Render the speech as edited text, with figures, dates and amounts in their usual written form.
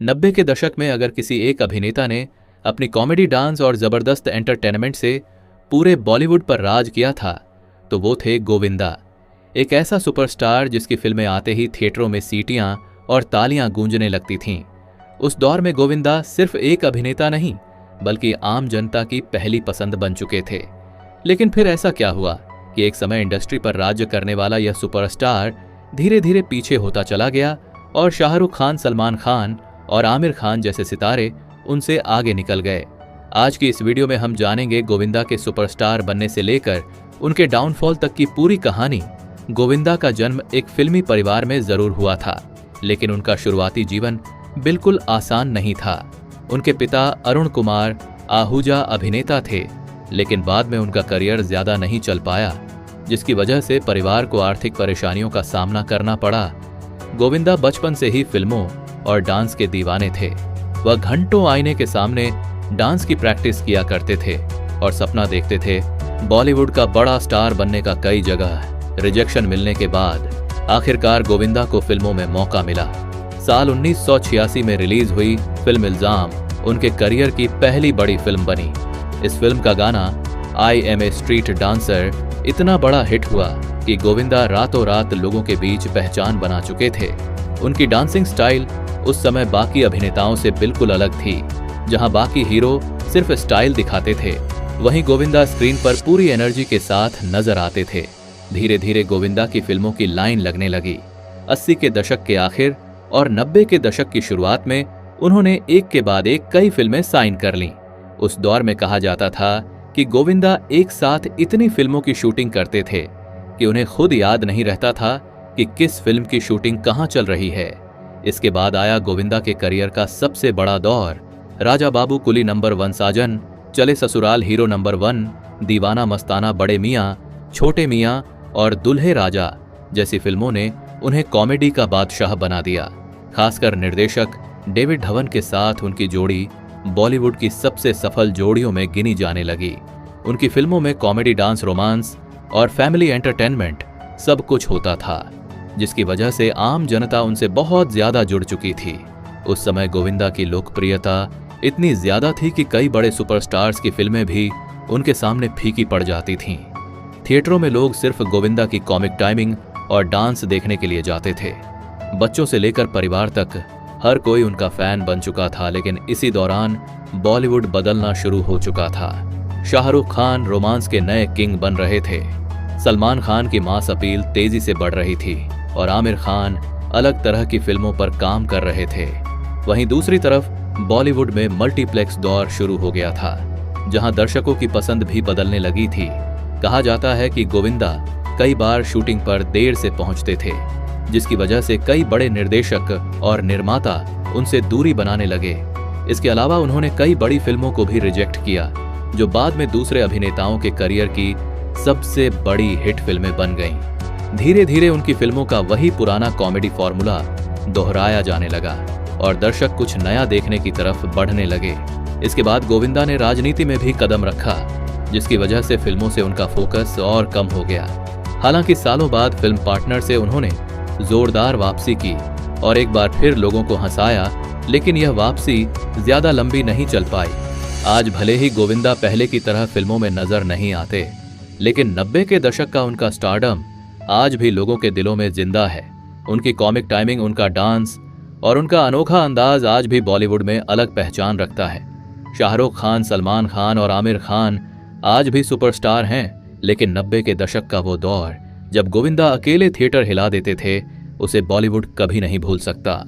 90 के दशक में अगर किसी एक अभिनेता ने अपनी कॉमेडी, डांस और जबरदस्त एंटरटेनमेंट से पूरे बॉलीवुड पर राज किया था तो वो थे गोविंदा। एक ऐसा सुपरस्टार जिसकी फिल्में आते ही थिएटरों में सीटियां और तालियां गूंजने लगती थीं। उस दौर में गोविंदा सिर्फ एक अभिनेता नहीं बल्कि आम जनता की पहली पसंद बन चुके थे। लेकिन फिर ऐसा क्या हुआ कि एक समय इंडस्ट्री पर राज्य करने वाला यह सुपरस्टार धीरे धीरे पीछे होता चला गया और शाहरुख खान, सलमान खान और आमिर खान जैसे सितारे उनसे आगे निकल गए। आज की इस वीडियो में हम जानेंगे गोविंदा के सुपरस्टार बनने से लेकर उनके डाउनफॉल तक की पूरी कहानी। गोविंदा का जन्म एक फिल्मी परिवार में जरूर हुआ था, लेकिन उनका शुरुआती जीवन बिल्कुल आसान नहीं था। उनके पिता अरुण कुमार आहूजा अभिनेता थे, लेकिन बाद में उनका करियर ज्यादा नहीं चल पाया, जिसकी वजह से परिवार को आर्थिक परेशानियों का सामना करना पड़ा। गोविंदा बचपन से ही फिल्मों और डांस के दीवाने थे। वह घंटों आईने के सामने डांस की प्रैक्टिस किया करते थे और सपना देखते थे बॉलीवुड का बड़ा स्टार बनने का। कई जगह रिजेक्शन मिलने के बाद आखिरकार गोविंदा को फिल्मों में मौका मिला। साल 1986 में रिलीज हुई फिल्म इल्जाम उनके करियर की पहली बड़ी फिल्म बनी। इस फिल्म का गाना I am a street dancer इतना बड़ा हिट हुआ कि गोविंदा रातों रात लोगों के बीच पहचान बना चुके थे। उनकी डांसिंग स्टाइल उस समय बाकी अभिनेताओं से बिल्कुल अलग थी। जहां बाकी हीरो सिर्फ स्टाइल दिखाते थे, वहीं गोविंदा स्क्रीन पर पूरी एनर्जी के साथ नजर आते थे। धीरे धीरे गोविंदा की फिल्मों की लाइन लगने लगी। 80 के दशक के आखिर और 90 के दशक की शुरुआत में उन्होंने एक के बाद एक कई फिल्में साइन कर लीं। उस दौर में कहा जाता था कि गोविंदा एक साथ इतनी फिल्मों की शूटिंग करते थे कि उन्हें खुद याद नहीं रहता था कि किस फिल्म की शूटिंग कहां चल रही है। इसके बाद आया गोविंदा के करियर का सबसे बड़ा दौर। राजा बाबू, कुली नंबर 1 साजन, चले ससुराल हीरो नंबर 1, दीवाना मस्ताना, बड़े मियां, छोटे मियां और दुल्हे राजा जैसी फिल्मों ने उन्हें कॉमेडी का बादशाह बना दिया। खासकर निर्देशक डेविड धवन के साथ उनकी जोड़ी बॉलीवुड की सबसे सफल जोड़ियों में गिनी जाने लगी। उनकी फिल्मों में कॉमेडी, डांस, रोमांस और फैमिली एंटरटेनमेंट सब कुछ होता था, जिसकी वजह से आम जनता उनसे बहुत ज्यादा जुड़ चुकी थी। उस समय गोविंदा की लोकप्रियता इतनी ज्यादा थी कि कई बड़े सुपरस्टार्स की फिल्में भी उनके सामने फीकी पड़ जाती थीं। थिएटरों में लोग सिर्फ गोविंदा की कॉमिक टाइमिंग और डांस देखने के लिए जाते थे। बच्चों से लेकर परिवार तक हर कोई उनका फैन बन चुका था। लेकिन इसी दौरान बॉलीवुड बदलना शुरू हो चुका था। शाहरुख खान रोमांस के नए किंग बन रहे थे, सलमान खान की मास अपील तेजी से बढ़ रही थी और आमिर खान अलग तरह की फिल्मों पर काम कर रहे थे। वहीं दूसरी तरफ बॉलीवुड में मल्टीप्लेक्स दौर शुरू हो गया था, जहां दर्शकों की पसंद भी बदलने लगी थी। कहा जाता है कि गोविंदा कई बार शूटिंग पर देर से पहुंचते थे, जिसकी वजह से कई बड़े निर्देशक और निर्माता उनसे दूरी बनाने लगे। इसके अलावा उन्होंने कई बड़ी फिल्मों को भी रिजेक्ट किया, जो बाद में दूसरे अभिनेताओं के करियर की सबसे बड़ी हिट फिल्में बन गईं। धीरे धीरे उनकी फिल्मों का वही पुराना कॉमेडी फॉर्मूला दोहराया जाने लगा और दर्शक कुछ नया देखने की तरफ बढ़ने लगे। इसके बाद गोविंदा ने राजनीति में भी कदम रखा, जिसकी वजह से फिल्मों से उनका फोकस और कम हो गया। हालांकि सालों बाद फिल्म पार्टनर से उन्होंने जोरदार वापसी की और एक बार फिर लोगों को हंसाया, लेकिन यह वापसी ज्यादा लंबी नहीं चल पाई। आज भले ही गोविंदा पहले की तरह फिल्मों में नजर नहीं आते, लेकिन 90 के दशक का उनका स्टारडम आज भी लोगों के दिलों में जिंदा है। उनकी कॉमिक टाइमिंग, उनका डांस और उनका अनोखा अंदाज आज भी बॉलीवुड में अलग पहचान रखता है। शाहरुख खान, सलमान खान और आमिर खान आज भी सुपरस्टार हैं, लेकिन 90 के दशक का वो दौर जब गोविंदा अकेले थिएटर हिला देते थे, उसे बॉलीवुड कभी नहीं भूल सकता।